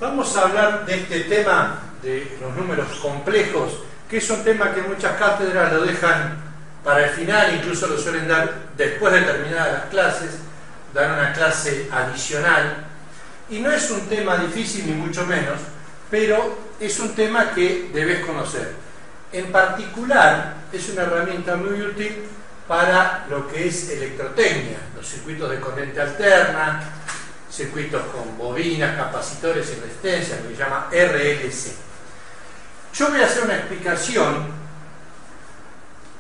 Vamos a hablar de este tema de los números complejos, que es un tema que muchas cátedras lo dejan para el final, incluso lo suelen dar después de terminadas las clases, dar una clase adicional. Y no es un tema difícil ni mucho menos, pero es un tema que debes conocer. En particular, es una herramienta muy útil para lo que es electrotecnia, los circuitos de corriente alterna, circuitos con bobinas, capacitores y resistencias, lo que se llama RLC. Yo voy a hacer una explicación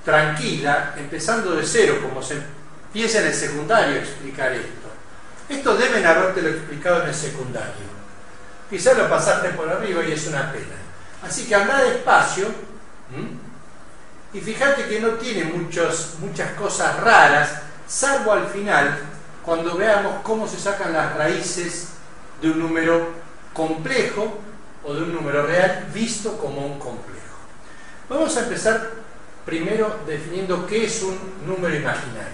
tranquila, empezando de cero, como se empieza en el secundario a explicar esto. Esto deben habértelo explicado en el secundario. Quizás lo pasaste por arriba y es una pena. Así que anda despacio, y fíjate que no tiene muchas cosas raras, salvo al final, cuando veamos cómo se sacan las raíces de un número complejo o de un número real visto como un complejo. Vamos a empezar primero definiendo qué es un número imaginario.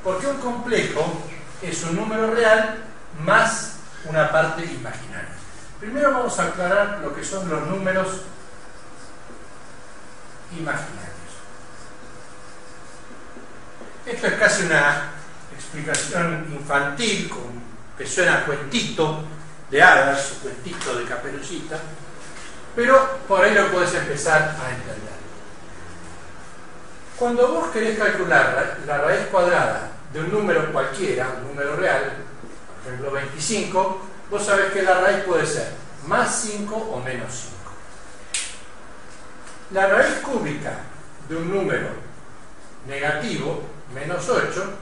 Porque un complejo es un número real más una parte imaginaria. Primero vamos a aclarar lo que son los números imaginarios. Esto es casi una explicación infantil que suena a cuentito de hadas o cuentito de Caperucita, pero por ahí lo puedes empezar a entender. Cuando vos querés calcular la raíz cuadrada de un número cualquiera, un número real, por ejemplo 25, vos sabés que la raíz puede ser más 5 o menos 5. La raíz cúbica de un número negativo, menos 8,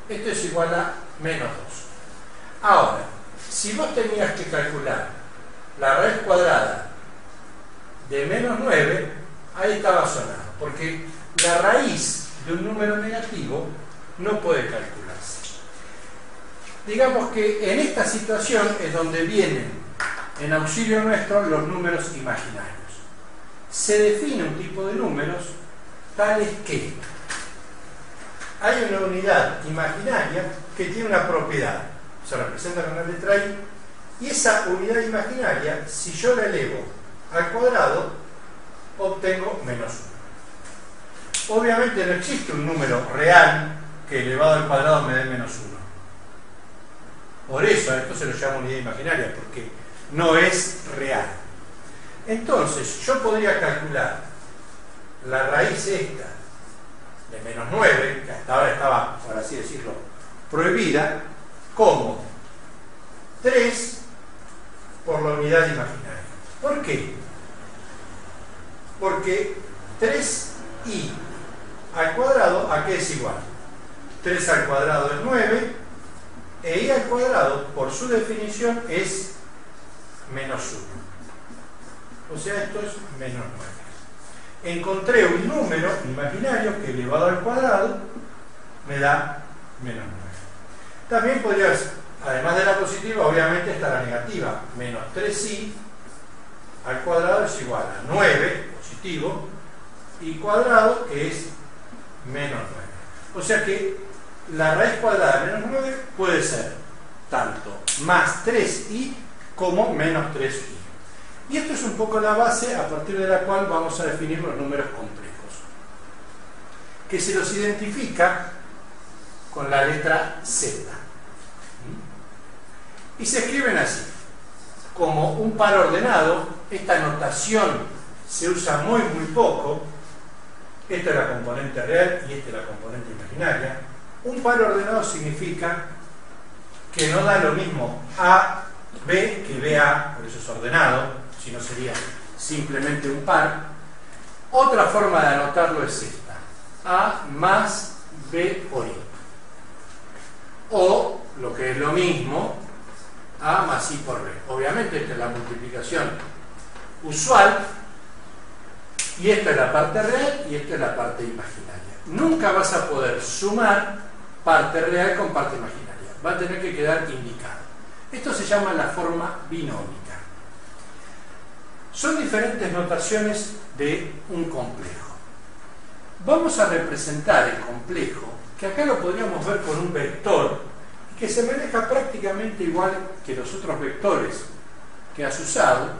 esto es igual a menos 2. Ahora, si vos tenías que calcular la raíz cuadrada de menos 9, ahí estaba sonado, porque la raíz de un número negativo no puede calcularse. Digamos que en esta situación es donde vienen en auxilio nuestro los números imaginarios. Se define un tipo de números tales que hay una unidad imaginaria que tiene una propiedad, se representa con la letra I, y esa unidad imaginaria, si yo la elevo al cuadrado, obtengo menos 1. Obviamente no existe un número real que elevado al cuadrado me dé menos 1. Por eso a esto se lo llama unidad imaginaria, porque no es real. Entonces, yo podría calcular la raíz esta de menos 9, que hasta ahora estaba, por así decirlo, prohibida, como 3 por la unidad imaginaria. ¿Por qué? Porque 3i al cuadrado, ¿a qué es igual? 3 al cuadrado es 9, e i al cuadrado, por su definición, es menos 1. O sea, esto es menos 9. Encontré un número imaginario que elevado al cuadrado me da menos 9. También podría, además de la positiva, obviamente está la negativa. Menos 3i al cuadrado es igual a 9, positivo, y cuadrado, que es menos 9. O sea que la raíz cuadrada de menos 9 puede ser tanto más 3i como menos 3i. Y esto es un poco la base a partir de la cual vamos a definir los números complejos, que se los identifica con la letra Z. Y se escriben así, como un par ordenado. Esta notación se usa muy poco. Esta es la componente real y esta es la componente imaginaria. Un par ordenado significa que no da lo mismo A, B que BA, por eso es ordenado, si no sería simplemente un par. Otra forma de anotarlo es esta: A más B por I. O, lo que es lo mismo, A más I por B. Obviamente esta es la multiplicación usual, y esta es la parte real y esta es la parte imaginaria. Nunca vas a poder sumar parte real con parte imaginaria. Va a tener que quedar indicado. Esto se llama la forma binómica. Son diferentes notaciones de un complejo. Vamos a representar el complejo, que acá lo podríamos ver con un vector, que se maneja prácticamente igual que los otros vectores que has usado,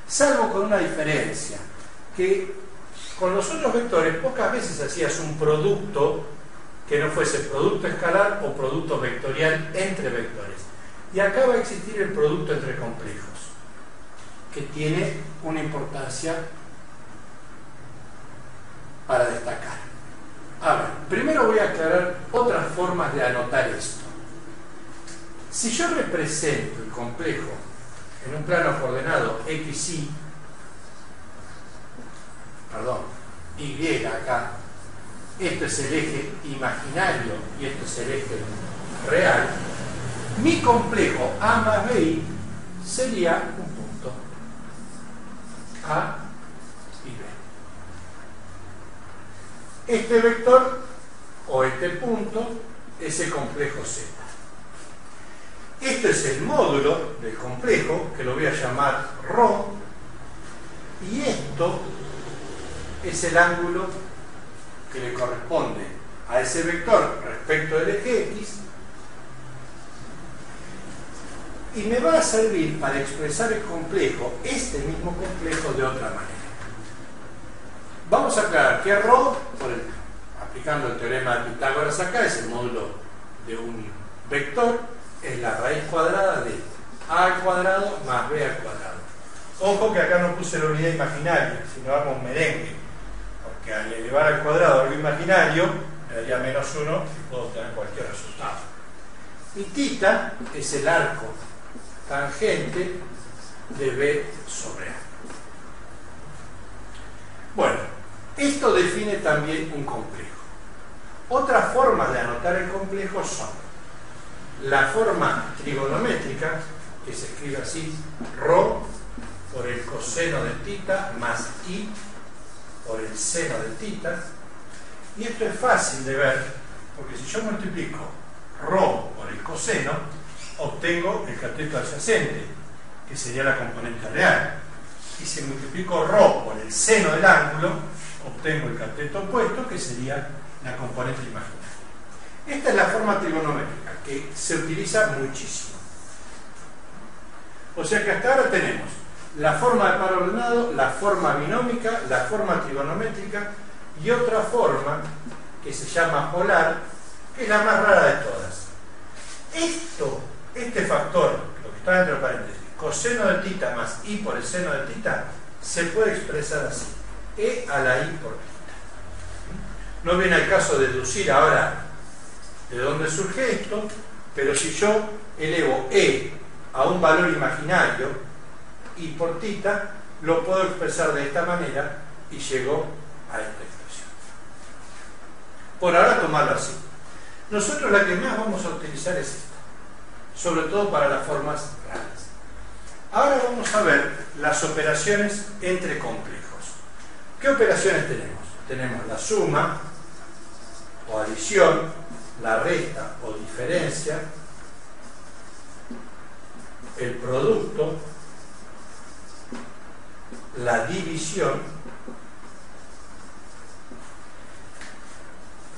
salvo con una diferencia, que con los otros vectores pocas veces hacías un producto que no fuese producto escalar o producto vectorial entre vectores. Y acá va a existir el producto entre complejos, que tiene una importancia para destacar. A ver, primero voy a aclarar otras formas de anotar esto. Si yo represento el complejo en un plano coordenado XY, Y acá, esto es el eje imaginario y esto es el eje real, mi complejo A más BI sería un punto A y B. Este vector o este punto es el complejo Z. Esto es el módulo del complejo, que lo voy a llamar ρ, y esto es el ángulo que le corresponde a ese vector respecto del eje X, y me va a servir para expresar el complejo, este mismo complejo, de otra manera. Vamos a aclarar que ρ, aplicando el teorema de Pitágoras acá, es el módulo de un vector, es la raíz cuadrada de a al cuadrado más b al cuadrado. Ojo que acá no puse la unidad imaginaria, sino hago un merengue, porque al elevar al cuadrado algo imaginario me daría -1 y puedo obtener cualquier resultado. Y θ es el arco tangente de b sobre a. Bueno, esto define también un complejo. Otras formas de anotar el complejo son la forma trigonométrica, que se escribe así: ρ por el coseno de θ más i por el seno de θ. Y esto es fácil de ver, porque si yo multiplico ρ por el coseno, obtengo el cateto adyacente, que sería la componente real. Y si multiplico ρ por el seno del ángulo, obtengo el cateto opuesto, que sería la componente imaginaria. Esta es la forma trigonométrica, que se utiliza muchísimo. O sea que hasta ahora tenemos la forma de par ordenado, la forma binómica, la forma trigonométrica y otra forma que se llama polar, que es la más rara de todas. Este factor, lo que está entre paréntesis, coseno de θ más i por el seno de θ, se puede expresar así: e a la i por θ. No viene al caso de deducir ahora de dónde surge esto, pero si yo elevo e a un valor imaginario, i por θ, lo puedo expresar de esta manera y llego a esta expresión. Por ahora tomarlo así. Nosotros la que más vamos a utilizar es esta, sobre todo para las formas raras. Ahora vamos a ver las operaciones entre complejos. ¿Qué operaciones tenemos? Tenemos la suma o adición, la resta o diferencia, el producto, la división,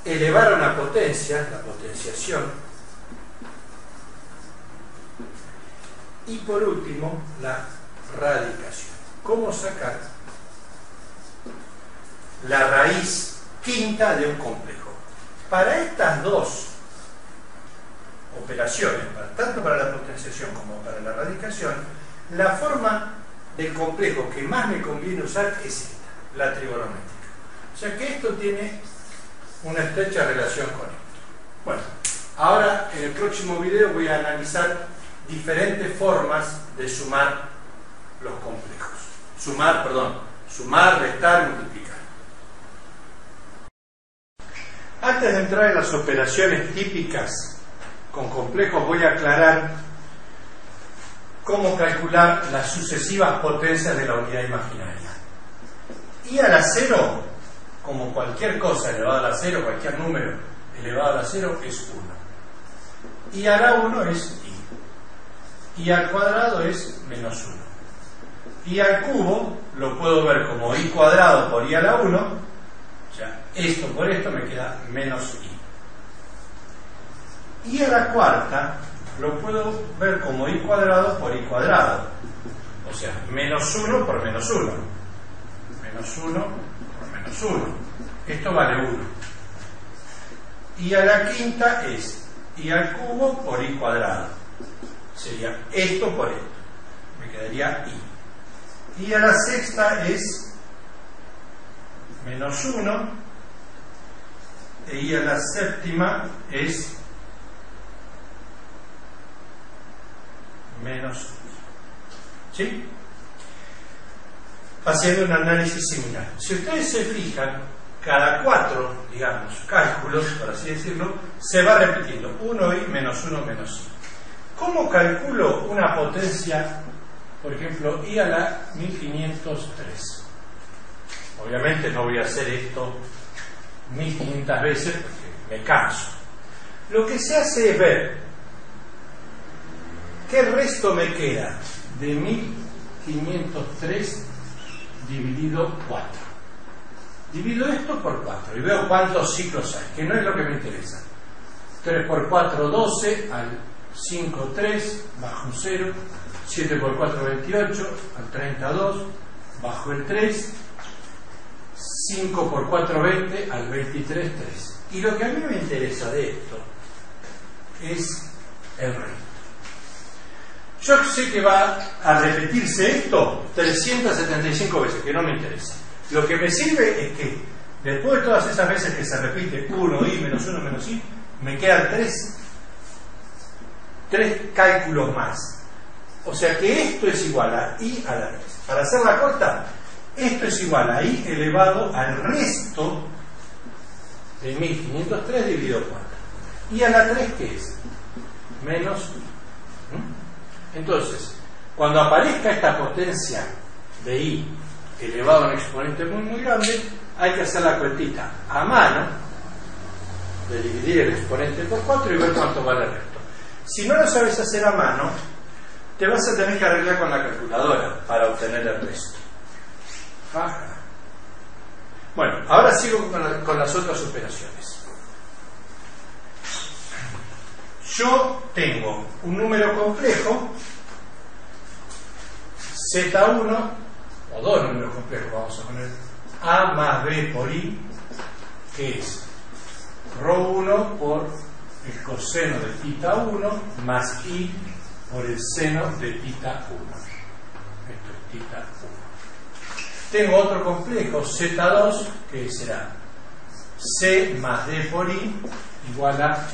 elevar a una potencia, la potenciación, y por último la radicación. ¿Cómo sacar la raíz quinta de un complejo? Para estas dos operaciones, tanto para la potenciación como para la radicación, la forma del complejo que más me conviene usar es esta, la trigonométrica. O sea que esto tiene una estrecha relación con esto. Bueno, ahora en el próximo video voy a analizar diferentes formas de sumar los complejos. Sumar, restar, multiplicar. Antes de entrar en las operaciones típicas con complejos, voy a aclarar cómo calcular las sucesivas potencias de la unidad imaginaria. Y a la 0, como cualquier cosa elevada a la 0, cualquier número elevado a la 0 es 1. Y a la 1 es i. Y al cuadrado es -1. Y al cubo lo puedo ver como i cuadrado por i a la 1. O sea, esto por esto me queda -i. Y a la cuarta lo puedo ver como i cuadrado por i cuadrado. O sea, menos 1 por menos 1. Menos 1 por menos 1. Esto vale 1. Y a la quinta es i al cubo por i cuadrado. Sería esto por esto. Me quedaría i. Y a la sexta es menos 1. E i a la séptima es menos 1. ¿Sí? Haciendo un análisis similar. Si ustedes se fijan, cada 4, digamos, cálculos, por así decirlo, se va repitiendo 1i menos 1 menos i. ¿Cómo calculo una potencia, por ejemplo, i a la 1503? Obviamente no voy a hacer esto 1500 veces porque me canso. Lo que se hace es ver qué resto me queda de 1503 dividido 4. Divido esto por 4 y veo cuántos ciclos hay, que no es lo que me interesa. 3 por 4, 12, al 5, 3, bajo un 0, 7 por 4, 28, al 32, bajo el 3, 5 por 4, 20, al 23, 3. Y lo que a mí me interesa de esto es el resto. Yo sé que va a repetirse esto 375 veces, que no me interesa. Lo que me sirve es que después de todas esas veces que se repite 1i menos 1 menos i, me quedan 3 cálculos más. O sea que esto es igual a i a la 3. Para hacerla corta, esto es igual a i elevado al resto de 1503 dividido 4. ¿Y a la 3 qué es? Menos. Entonces, cuando aparezca esta potencia de i elevado a un exponente muy grande, hay que hacer la cuentita a mano de dividir el exponente por 4 y ver cuánto vale el resto. Si no lo sabes hacer a mano, te vas a tener que arreglar con la calculadora para obtener el resto. Bueno, ahora sigo con las otras operaciones. Yo tengo un número complejo, Z1, o dos números complejos, vamos a poner a más b por i, que es ρ1 por el coseno de θ 1 más i por el seno de θ 1. Esto es θ 1. Tengo otro complejo, Z2, que será c más d por i igual a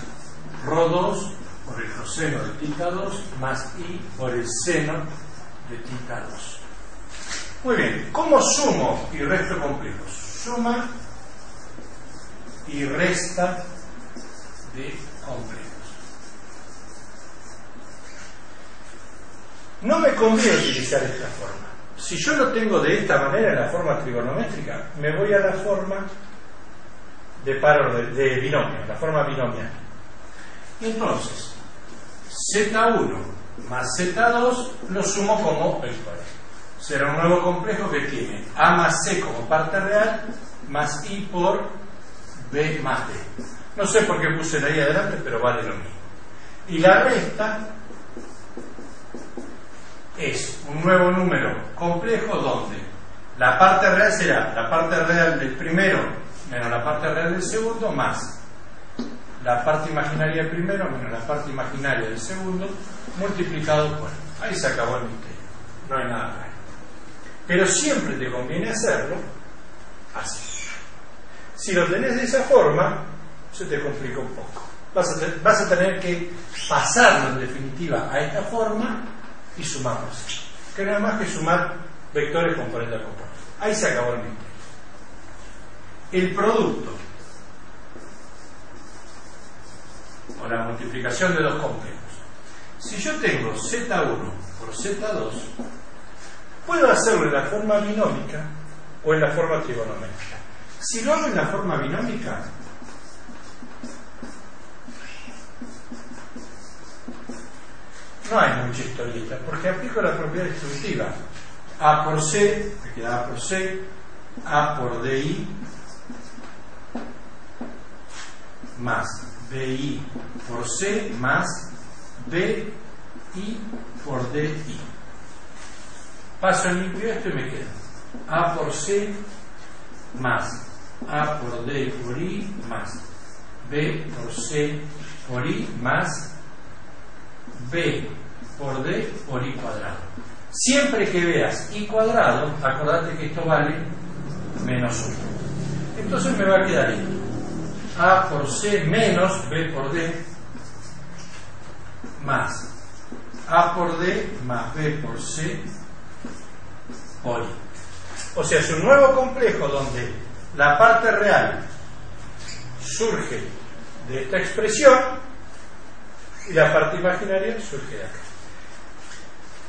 ρ2 por el coseno de θ 2 más i por el seno de θ 2. Muy bien, ¿cómo sumo y resto complejos? Suma y resta de complejos. No me conviene utilizar esta forma. Si yo lo tengo de esta manera, en la forma trigonométrica, me voy a la forma de binomio, la forma binomial. Y entonces, Z1 más Z2 lo sumo como exponente. Será un nuevo complejo que tiene a más c como parte real más i por b más d. No sé por qué puse la i adelante, pero vale lo mismo. Y la resta es un nuevo número complejo donde la parte real será la parte real del primero menos la parte real del segundo más la parte imaginaria del primero menos la parte imaginaria del segundo multiplicado por. Ahí se acabó el misterio. No hay nada más. Pero siempre te conviene hacerlo así. Si lo tenés de esa forma, se te complica un poco. Vas a tener que pasarlo en definitiva a esta forma y sumarlos. Que no es más que sumar vectores componente a componente. Ahí se acabó el misterio. El producto o la multiplicación de dos complejos. Si yo tengo Z1 por Z2, puedo hacerlo en la forma binómica o en la forma trigonométrica. Si lo hago en la forma binómica, no hay mucha historieta, porque aplico la propiedad distributiva. A por C, me queda A por C, A por DI, más BI por C, más BI por DI. paso en limpio esto y me queda A por C más A por D por I más B por C por I más B por D por I cuadrado. Siempre que veas I cuadrado, acordate que esto vale menos 1. Entonces me va a quedar esto. A por C menos B por D más A por D más B por C por I. O sea, es un nuevo complejo donde la parte real surge de esta expresión y la parte imaginaria surge de acá.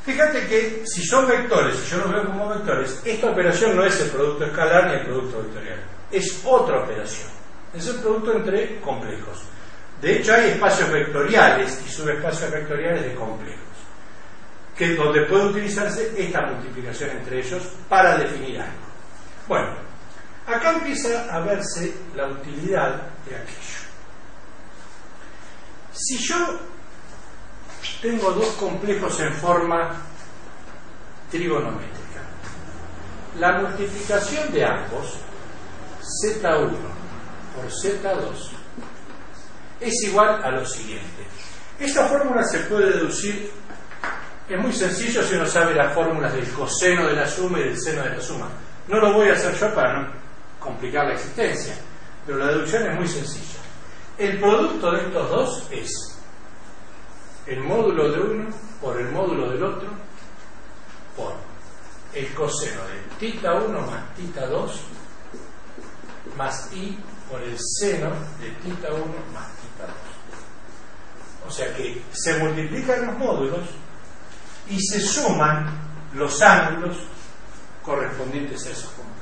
Fíjate que si son vectores, si yo los veo como vectores, esta operación no es el producto escalar ni el producto vectorial, es otra operación, es el producto entre complejos. De hecho hay espacios vectoriales y subespacios vectoriales de complejos, que donde puede utilizarse esta multiplicación entre ellos para definir algo. Bueno, acá empieza a verse la utilidad de aquello. Si yo tengo dos complejos en forma trigonométrica, la multiplicación de ambos, Z1 por Z2, es igual a lo siguiente. Esta fórmula se puede deducir, es muy sencillo si uno sabe las fórmulas del coseno de la suma y del seno de la suma. No lo voy a hacer yo para no complicar la existencia, pero la deducción es muy sencilla. El producto de estos dos es el módulo de uno por el módulo del otro por el coseno de θ1 más θ2 más I por el seno de θ1 más θ2. O sea que se multiplican los módulos y se suman los ángulos correspondientes a esos complejos.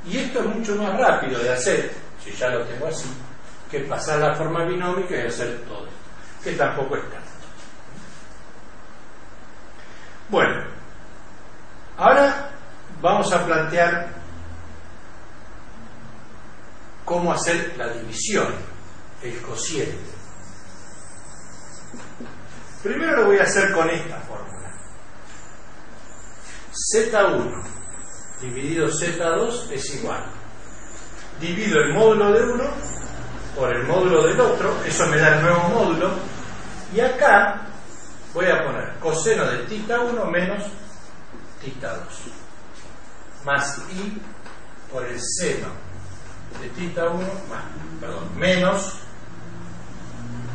Y esto es mucho más rápido de hacer, si ya lo tengo así, que pasar la forma binómica y hacer todo esto, que tampoco es tanto. Bueno, ahora vamos a plantear cómo hacer la división, el cociente. Primero lo voy a hacer con esta fórmula. Z1 dividido Z2 es igual. Divido el módulo de uno por el módulo del otro, eso me da el nuevo módulo, y acá voy a poner coseno de θ1 menos θ2 más I por el seno de θ1 menos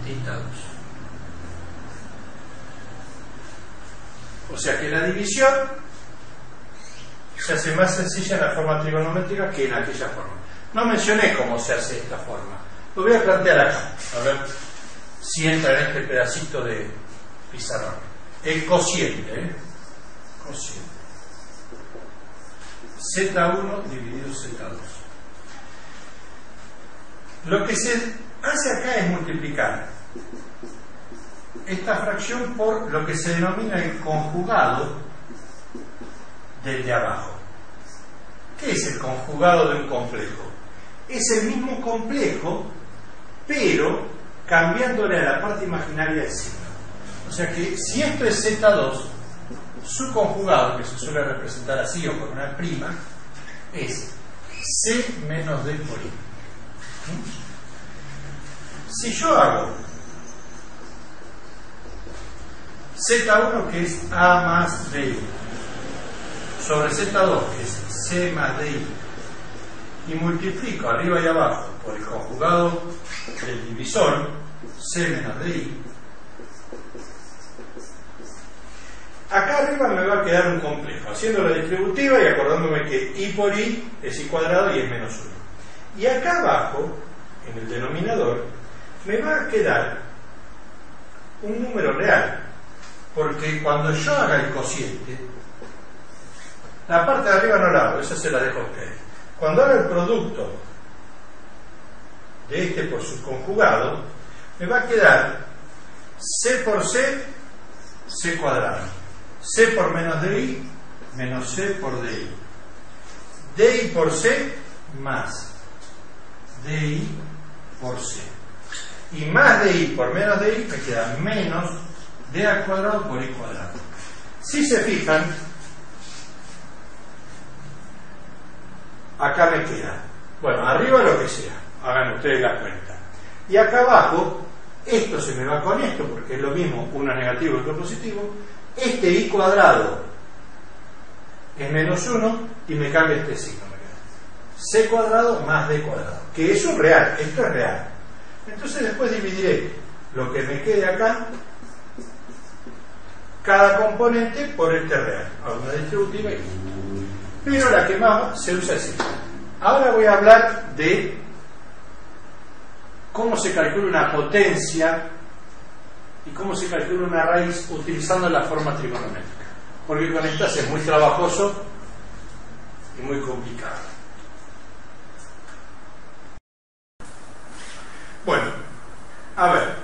θ2. O sea que la división se hace más sencilla en la forma trigonométrica que en aquella forma. No mencioné cómo se hace esta forma. Lo voy a plantear acá, a ver si entra en este pedacito de pizarrón. El cociente, cociente. Z1 dividido Z2. Lo que se hace acá es multiplicar esta fracción por lo que se denomina el conjugado del de abajo. ¿Qué es el conjugado de un complejo? Es el mismo complejo, pero cambiándole a la parte imaginaria el signo. O sea que si esto es Z2, su conjugado, que se suele representar así o con una prima, es C menos D por I. Si yo hago Z1, que es A más DI, sobre Z2, que es C más DI, y multiplico arriba y abajo por el conjugado del divisor, C menos DI, acá arriba me va a quedar un complejo, haciendo la distributiva y acordándome que I por I es I cuadrado y es menos 1. Y acá abajo, en el denominador, me va a quedar un número real, porque cuando yo haga el cociente, la parte de arriba no la hago, esa se la dejo a ustedes. Cuando haga el producto de este por su conjugado, me va a quedar C por C, C cuadrado. C por menos DI, menos C por DI. DI por C, más DI por C. Y más DI por menos DI me queda menos D al cuadrado por I cuadrado. Si se fijan, acá me queda, bueno, arriba lo que sea, hagan ustedes la cuenta. Y acá abajo, esto se me va con esto, porque es lo mismo, uno es negativo y otro positivo. Este i cuadrado es menos 1 y me cambia este signo. C cuadrado más D cuadrado, que eso es real, esto es real. Entonces después dividiré lo que me quede acá, cada componente por este real. Hago una distributiva y... Pero la que más se usa es esta. Ahora voy a hablar de cómo se calcula una potencia y cómo se calcula una raíz utilizando la forma trigonométrica. Porque con estas es muy trabajoso y muy complicado. Bueno, a ver,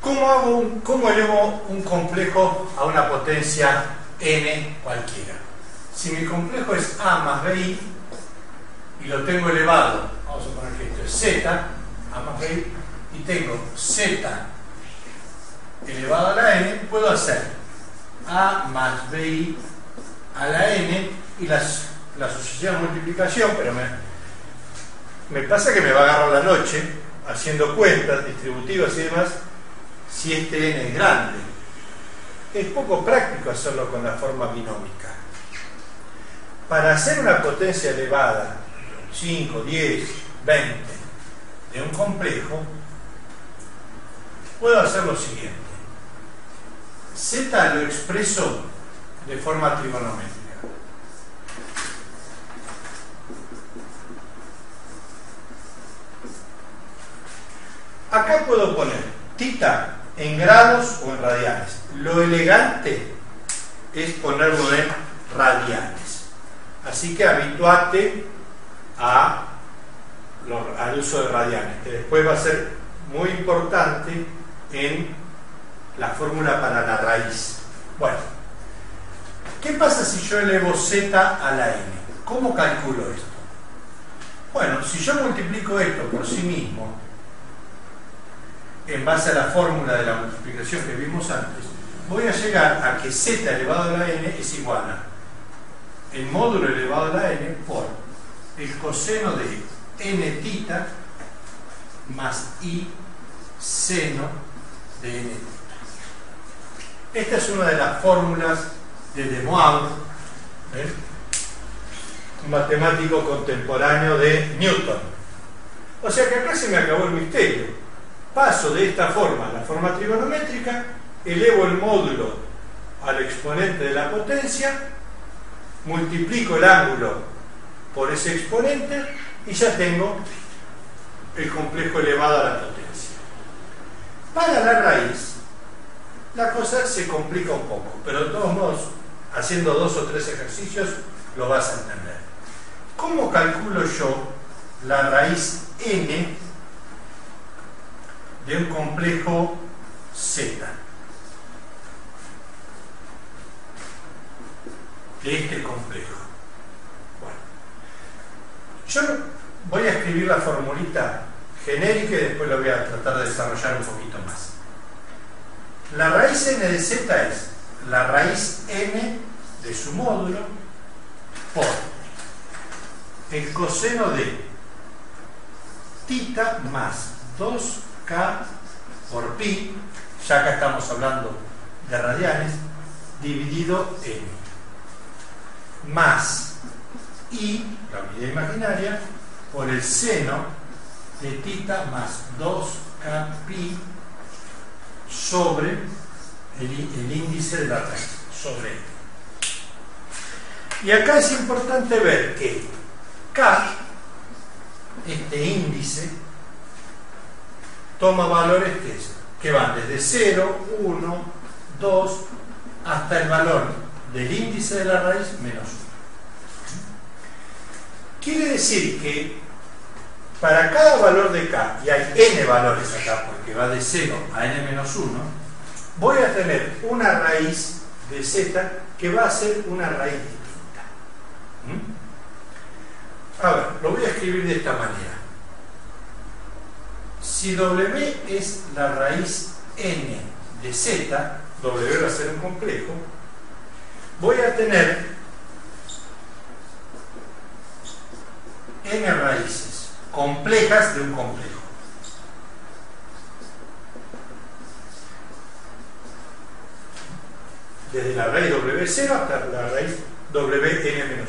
¿cómo elevo un complejo a una potencia n cualquiera? Si mi complejo es a más bi y lo tengo elevado, vamos a poner que esto es z, a más bi, y tengo z elevado a la n, puedo hacer a más bi a la n y la sucesiva multiplicación, pero me pasa que me va a agarrar la noche haciendo cuentas distributivas y demás si este n es grande. Es poco práctico hacerlo con la forma binómica. Para hacer una potencia elevada, 5, 10, 20, de un complejo, puedo hacer lo siguiente. Z lo expreso de forma trigonométrica. Acá puedo poner θ en grados o en radianes. Lo elegante es ponerlo en radianes. Así que habituate al uso de radianes, que después va a ser muy importante en la fórmula para la raíz. Bueno, ¿qué pasa si yo elevo z a la n? ¿Cómo calculo esto? Bueno, si yo multiplico esto por sí mismo, en base a la fórmula de la multiplicación que vimos antes, voy a llegar a que z elevado a la n es igual a el módulo elevado a la n por el coseno de n θ más i seno de n θ. Esta es una de las fórmulas de De Moivre, un matemático contemporáneo de Newton. O sea que acá se me acabó el misterio. Paso de esta forma a la forma trigonométrica, elevo el módulo al exponente de la potencia, multiplico el ángulo por ese exponente y ya tengo el complejo elevado a la potencia. Para la raíz, la cosa se complica un poco, pero de todos modos, haciendo 2 o 3 ejercicios, lo vas a entender. ¿Cómo calculo yo la raíz n de un complejo z? De este complejo. Bueno, yo voy a escribir la formulita genérica y después lo voy a tratar de desarrollar un poquito más. La raíz n de z es la raíz n de su módulo por el coseno de θ más 2k por pi, ya acá estamos hablando de radianes, dividido n, más i, la unidad imaginaria, por el seno de θ más 2k pi sobre el índice de la raíz, sobre n. Y acá es importante ver que k, este índice, toma valores que van desde 0, 1, 2, hasta el valor del índice de la raíz menos 1. Quiere decir que para cada valor de k, y hay n valores acá porque va de 0 a n menos 1, voy a tener una raíz de z que va a ser una raíz distinta. A ver, lo voy a escribir de esta manera. Si w es la raíz n de z, W va a ser un complejo, voy a tener n raíces complejas de un complejo. Desde la raíz W0 hasta la raíz Wn-1.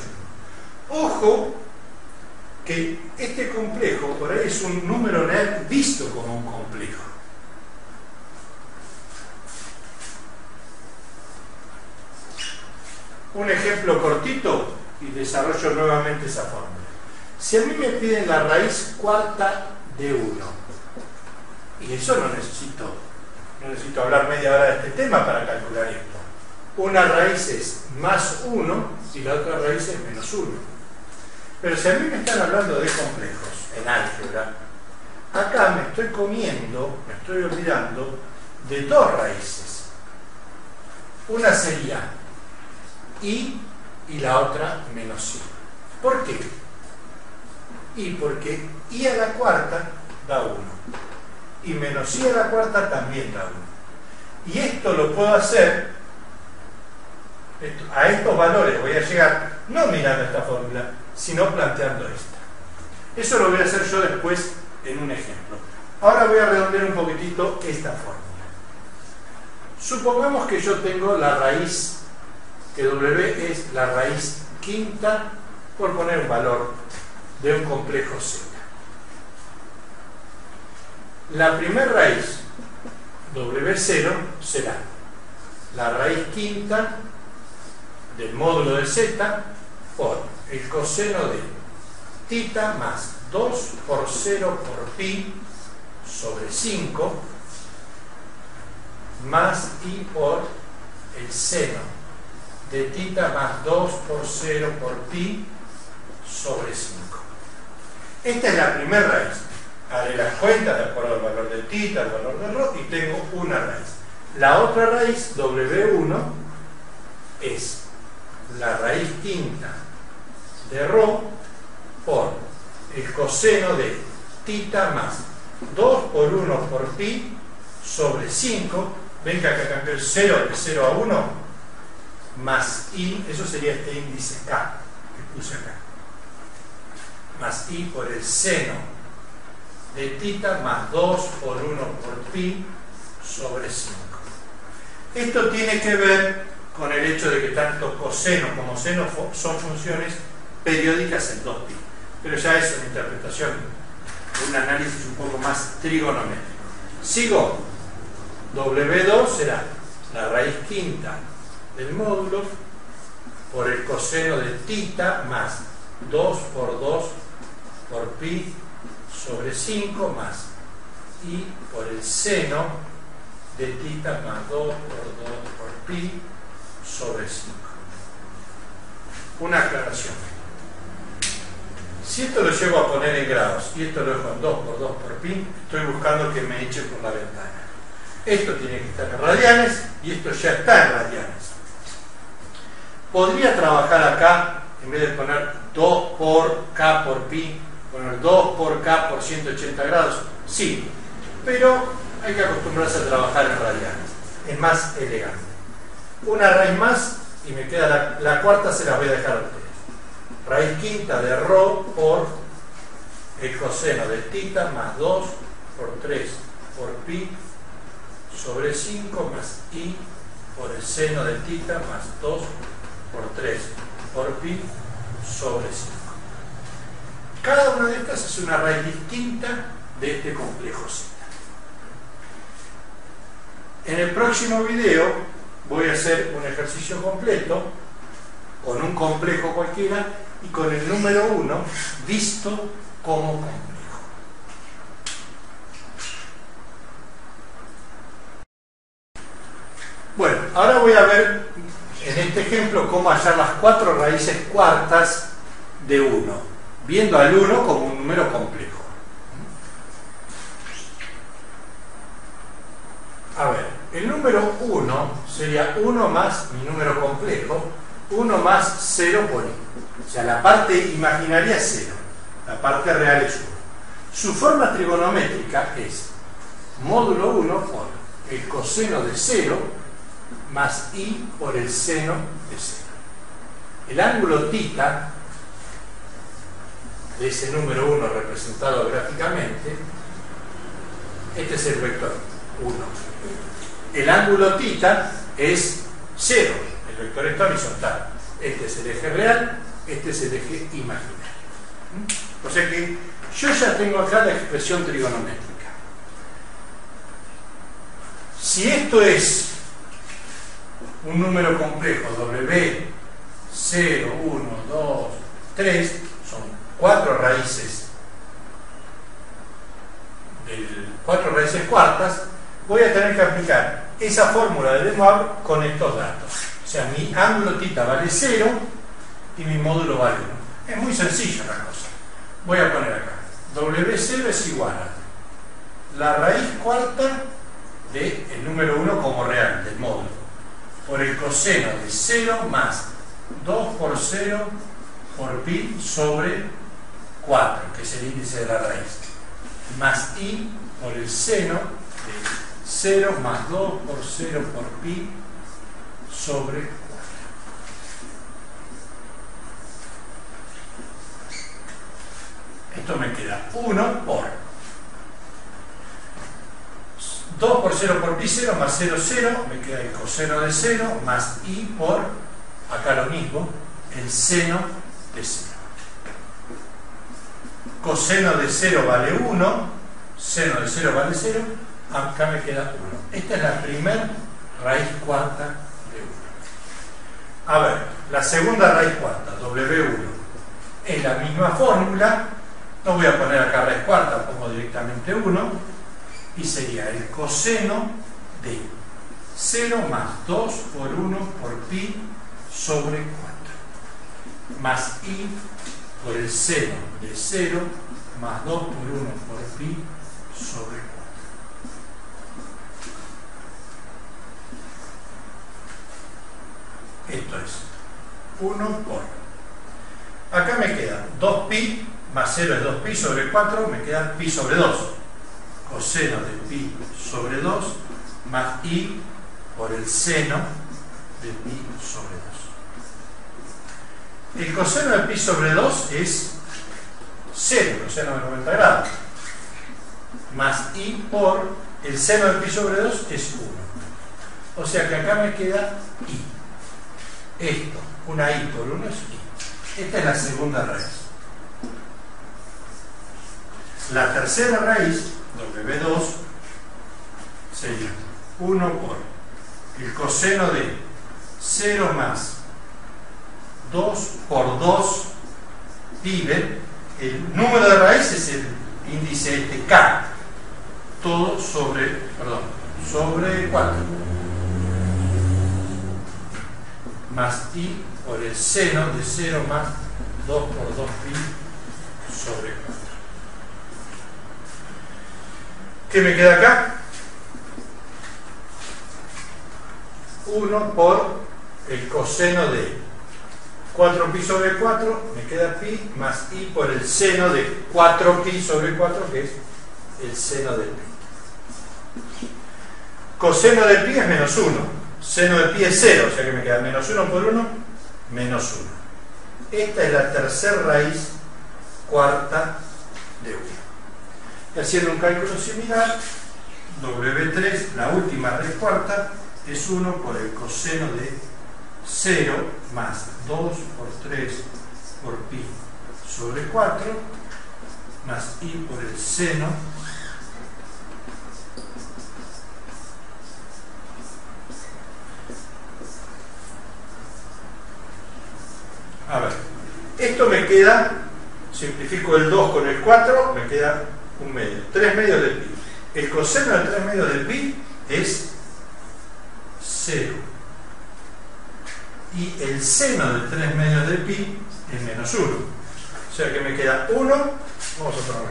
Ojo que este complejo por ahí es un número real visto como un complejo. Un ejemplo cortito y desarrollo nuevamente esa fórmula. Si a mí me piden la raíz cuarta de 1, y eso no necesito hablar media hora de este tema para calcular esto. Una raíz es más 1 y la otra raíz es menos 1. Pero si a mí me están hablando de complejos en álgebra, acá me estoy olvidando de dos raíces. Una sería i y la otra menos i. ¿Por qué? Y porque i a la cuarta da 1 y menos i a la cuarta también da 1. Y esto lo puedo hacer, a estos valores voy a llegar no mirando esta fórmula, sino planteando esta. Eso lo voy a hacer yo después en un ejemplo. Ahora voy a redondear un poquitito esta fórmula. Supongamos que yo tengo la raíz, que W es la raíz quinta, por poner un valor, de un complejo Z. La primera raíz, W0, será la raíz quinta del módulo de Z por el coseno de tita más 2 por 0 por pi sobre 5 más i por el seno de tita más 2 por 0 por pi sobre 5. Esta es la primera raíz. Haré las cuentas de acuerdo al valor de tita, al valor de rho, y tengo una raíz. La otra raíz, W1, es la raíz quinta de rho por el coseno de tita más 2 por 1 por pi sobre 5. Ven que acá cambió el 0 de 0 a 1 más i, eso sería este índice K que puse acá, más i por el seno de tita más 2 por 1 por pi sobre 5. Esto tiene que ver con el hecho de que tanto coseno como seno son funciones periódicas en 2pi, pero ya es una interpretación, un análisis un poco más trigonométrico. Sigo. W2 será la raíz quinta del módulo por el coseno de tita más 2 por 2 por pi sobre 5 más i por el seno de tita más 2 por 2 por pi sobre 5. Una aclaración. Si esto lo llevo a poner en grados y esto lo dejo en 2 por 2 por pi, estoy buscando que me eche por la ventana. Esto tiene que estar en radianes y esto ya está en radianes. Podría trabajar acá, en vez de poner 2 por k por pi, poner 2 por k por 180 grados. Sí, pero hay que acostumbrarse a trabajar en radianes. Es más elegante. Una raíz más y me queda la cuarta, se las voy a dejar a ustedes. Raíz quinta de rho por el coseno de tita más 2 por 3 por pi sobre 5 más i por el seno de tita más 2 por 3 por pi sobre 5. Cada una de estas es una raíz distinta de este complejo Z. En el próximo video voy a hacer un ejercicio completo con un complejo cualquiera y con el número 1 visto como complejo. Bueno, ahora voy a ver en este ejemplo cómo hallar las 4 raíces cuartas de 1, viendo al 1 como un número complejo. A ver, el número 1 sería 1 más mi número complejo, 1 más 0 por i. O sea, la parte imaginaria es 0, la parte real es 1. Su forma trigonométrica es módulo 1 por el coseno de 0 más i por el seno de 0. El ángulo θ de ese número 1 representado gráficamente, este es el vector 1. El ángulo θ es 0, el vector está horizontal. Este es el eje real, este es el eje imaginario. O sea que yo ya tengo acá la expresión trigonométrica. Si esto es un número complejo, W, 0, 1, 2, 3, son 4 raíces cuartas, voy a tener que aplicar esa fórmula de De Moivre con estos datos. O sea, mi ángulo θ vale 0 y mi módulo vale 1. Es muy sencilla la cosa. Voy a poner acá. W0 es igual a la raíz cuarta del número 1 como real, del módulo, por el coseno de 0 más 2 por 0 por pi sobre 4, que es el índice de la raíz, más i por el seno de 0 más 2 por 0 por pi sobre 4. Esto me queda 1 por 2 por 0 por pi 0 más 0, 0, me queda el coseno de 0 más i por, acá lo mismo, el seno de 0. Coseno de 0 vale 1, seno de 0 vale 0, acá me queda 1. Esta es la primera raíz cuarta de 1. A ver, la segunda raíz cuarta, W1, es la misma fórmula, no voy a poner acá raíz cuarta, pongo directamente 1, y sería el coseno de 0 más 2 por 1 por pi sobre 4, más i por el seno de 0 más 2 por 1 por pi sobre 4. Esto es 1 por. Acá me queda 2pi más 0 es 2pi sobre 4, me queda pi sobre 2. Coseno de pi sobre 2 más i por el seno de pi sobre 2. El coseno de pi sobre 2 es 0, coseno de 90 grados, más i por el seno de pi sobre 2 es 1. O sea que acá me queda i. Esto, una i por 1 es i. Esta es la segunda raíz. La tercera raíz, W2, sería 1 por el coseno de 0 más 2 por 2 pi, ¿ven? El número de raíz es el índice este K, todo sobre 4, más i por el seno de 0 más 2 por 2 pi sobre 4. ¿Qué me queda acá? 1 por el coseno de 4pi sobre 4, me queda pi, más i por el seno de 4pi sobre 4, que es el seno de pi. Coseno de pi es menos 1, seno de pi es 0, o sea que me queda menos 1 por 1, menos 1. Esta es la tercera raíz cuarta de 1. Y haciendo un cálculo similar, W3, la última raíz cuarta, es 1 por el coseno de 0 más 2 por 3 por pi sobre 4, más i por el seno a ver, esto me queda, simplifico el 2 con el 4, me queda un medio, 3 medios de pi. El coseno de 3 medios de pi es 0. Y el seno de 3 medios de pi es menos 1. O sea que me queda 1, vamos a ponerlo,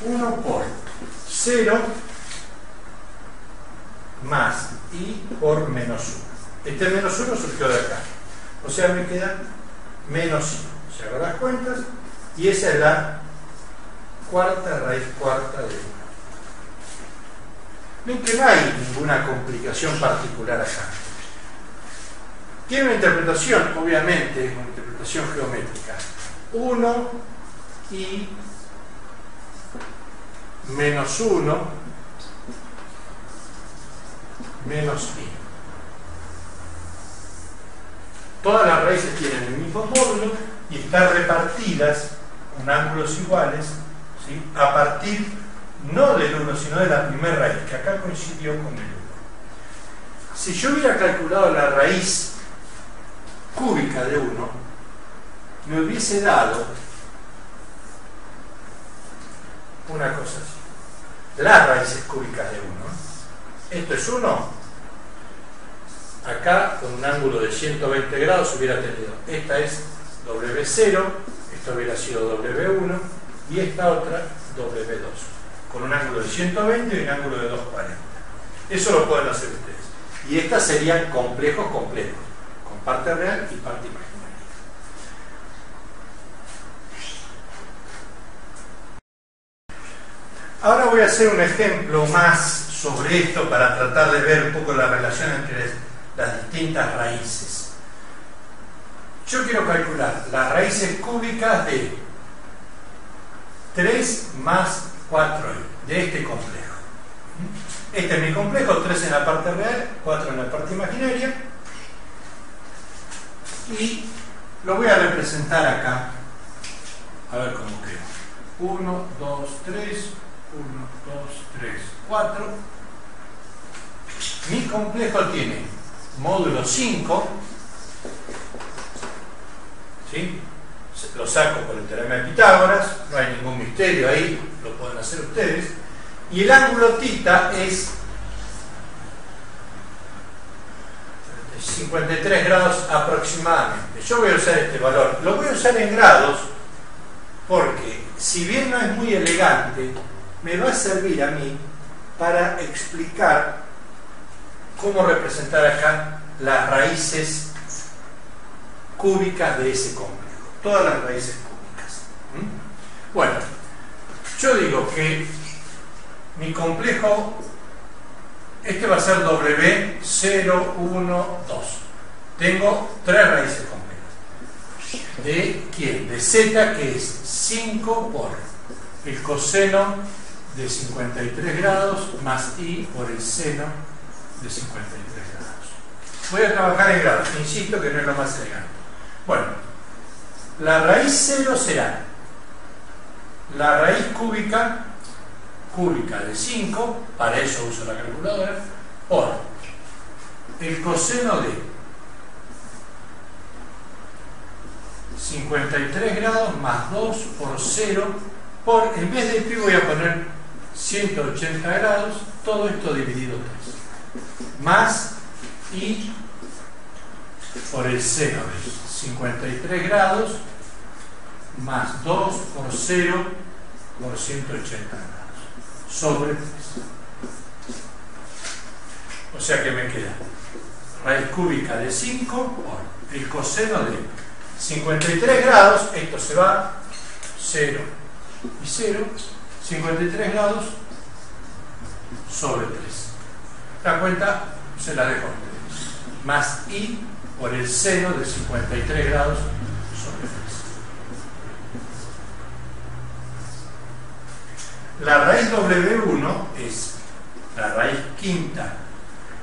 1 por 0 más i por menos 1. Este menos 1 surgió de acá. O sea, me queda menos i. Se hago las cuentas y esa es la cuarta raíz cuarta de 1. Ven que no hay ninguna complicación particular acá. Tiene una interpretación, obviamente, una interpretación geométrica. 1 y menos 1 menos i. Todas las raíces tienen el mismo módulo y están repartidas con ángulos iguales, ¿sí?, a partir no del 1, sino de la primera raíz, que acá coincidió con el 1. Si yo hubiera calculado la raíz cúbica de 1, me hubiese dado una cosa así. Las raíces cúbicas de 1. Esto es 1. Acá, con un ángulo de 120 grados, hubiera tenido. Esta es W0, esta hubiera sido W1 y esta otra W2. Con un ángulo de 120 y un ángulo de 240. Eso lo pueden hacer ustedes. Y estas serían complejos completos, con parte real y parte imaginaria. Ahora voy a hacer un ejemplo más sobre esto para tratar de ver un poco la relación entre las distintas raíces. Yo quiero calcular las raíces cúbicas de 3 más 4i, de este complejo. Este es mi complejo, 3 en la parte real, 4 en la parte imaginaria. Y lo voy a representar acá. A ver cómo queda. 1, 2, 3, 1, 2, 3, 4. Mi complejo tiene módulo 5. ¿Sí? Lo saco por el teorema de Pitágoras, no hay ningún misterio ahí, lo pueden hacer ustedes. Y el ángulo θ es 53 grados aproximadamente. Yo voy a usar este valor. Lo voy a usar en grados porque, si bien no es muy elegante, me va a servir a mí para explicar cómo representar acá las raíces cúbicas de ese complejo. Todas las raíces cúbicas. Bueno, yo digo que mi complejo, este va a ser W, 0, 1, 2. Tengo 3 raíces complejas. ¿De quién? De Z, que es 5 por el coseno de 53 grados más i por el seno de 53 grados. Voy a trabajar en grados, insisto que no es lo más elegante. Bueno, la raíz 0 será la raíz cúbica de 5, para eso uso la calculadora, por el coseno de 53 grados más 2 por 0 por, en vez de pi voy a poner 180 grados, todo esto dividido 3, más i por el seno de 53 grados más 2 por 0 por 180 grados sobre 3. O sea que me queda raíz cúbica de 5 por el coseno de 53 grados, esto se va 0 y 0, 53 grados sobre 3. La cuenta se la dejo a ustedes. Más i por el seno de 53 grados sobre 3. La raíz W1 es la raíz quinta,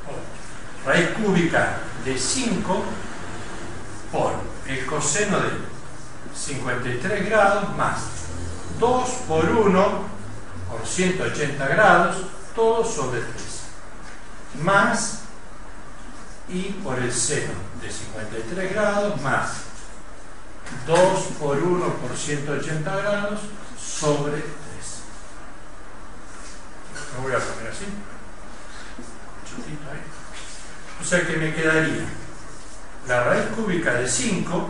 o raíz cúbica de 5 por el coseno de 53 grados más 2 por 1 por 180 grados, todo sobre 3, más i por el seno de 53 grados más 2 por 1 por 180 grados sobre 3. Lo voy a poner así, chutito ahí. O sea que me quedaría la raíz cúbica de 5,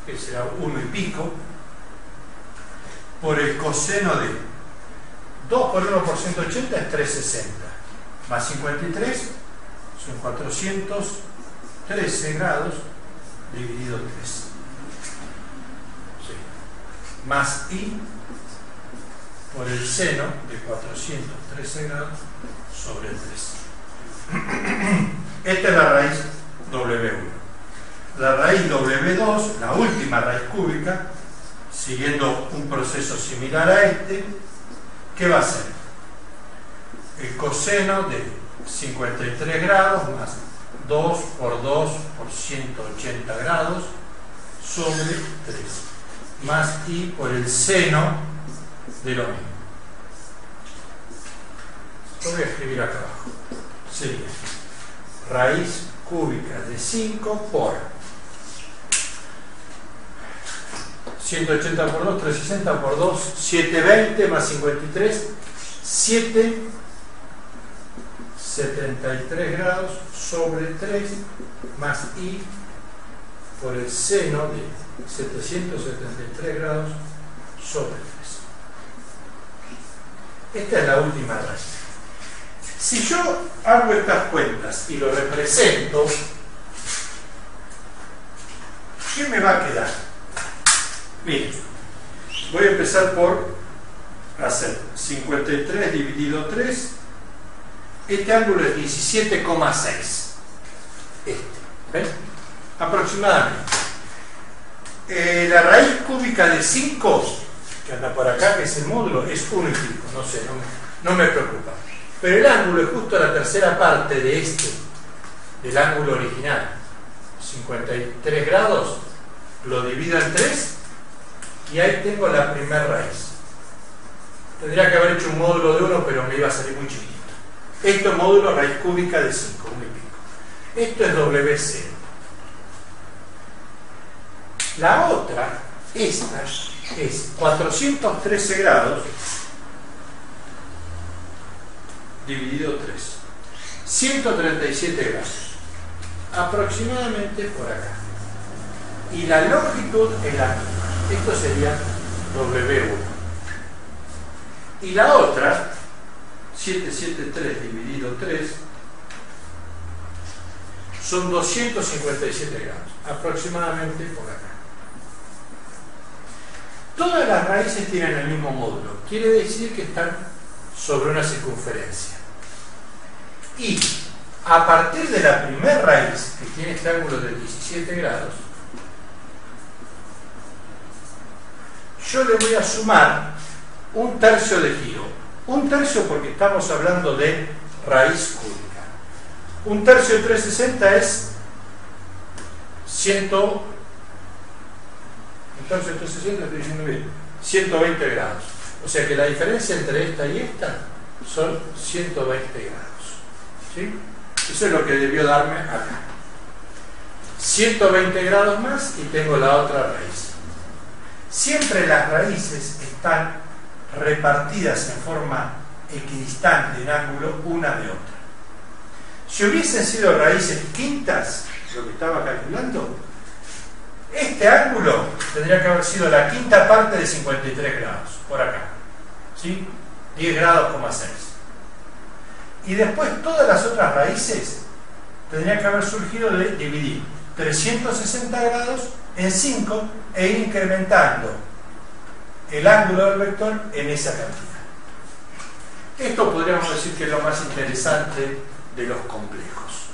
que será 1 y pico, por el coseno de 2 por 1 por 180 es 360, más 53 son 413 grados dividido 3. Sí. Más i por el seno de 413 grados sobre 3. Esta es la raíz W1. la raíz W2, la última raíz cúbica, siguiendo un proceso similar a este, ¿qué va a ser? El coseno de 53 grados más 2 por 2 por 180 grados sobre 3, más i por el seno de lo mismo. Lo voy a escribir acá abajo. Sería raíz cúbica de 5 por 180 por 2, 360 por 2, 720 más 53, 773 grados sobre 3 más i por el seno de 773 grados sobre 3. Esta es la última raíz. Si yo hago estas cuentas y lo represento, ¿qué me va a quedar? Miren, voy a empezar por hacer 53 dividido 3. Este ángulo es 17,6. ¿Ven? Aproximadamente. La raíz cúbica de 5, que anda por acá, que es el módulo, es 1 y pico. No sé, no me preocupa. Pero el ángulo es justo la tercera parte de del ángulo original. 53 grados, lo divido en 3 y ahí tengo la primera raíz. Tendría que haber hecho un módulo de 1, pero me iba a salir muy chiquito. Esto es módulo raíz cúbica de 5, 1 y pico. Esto es W0. La otra, esta, es 413 grados dividido 3. 137 grados. Aproximadamente por acá. Y la longitud es la misma. Esto sería W1. Y la otra, 773 dividido 3, son 257 grados. Aproximadamente por acá. Todas las raíces tienen el mismo módulo. Quiere decir que están sobre una circunferencia. Y a partir de la primera raíz, que tiene este ángulo de 17 grados, yo le voy a sumar un tercio de giro. Un tercio porque estamos hablando de raíz cúbica. Un tercio de 360 es 120 grados. O sea que la diferencia entre esta y esta son 120 grados. ¿Sí? Eso es lo que debió darme acá. 120 grados más y tengo la otra raíz. Siempre las raíces están repartidas en forma equidistante en ángulo una de otra. Si hubiesen sido raíces quintas, lo que estaba calculando, este ángulo tendría que haber sido la quinta parte de 53 grados, por acá. ¿Sí? 10 grados, 6. Y después todas las otras raíces tendrían que haber surgido de dividir 360 grados en 5 e ir incrementando el ángulo del vector en esa cantidad. Esto podríamos decir que es lo más interesante de los complejos.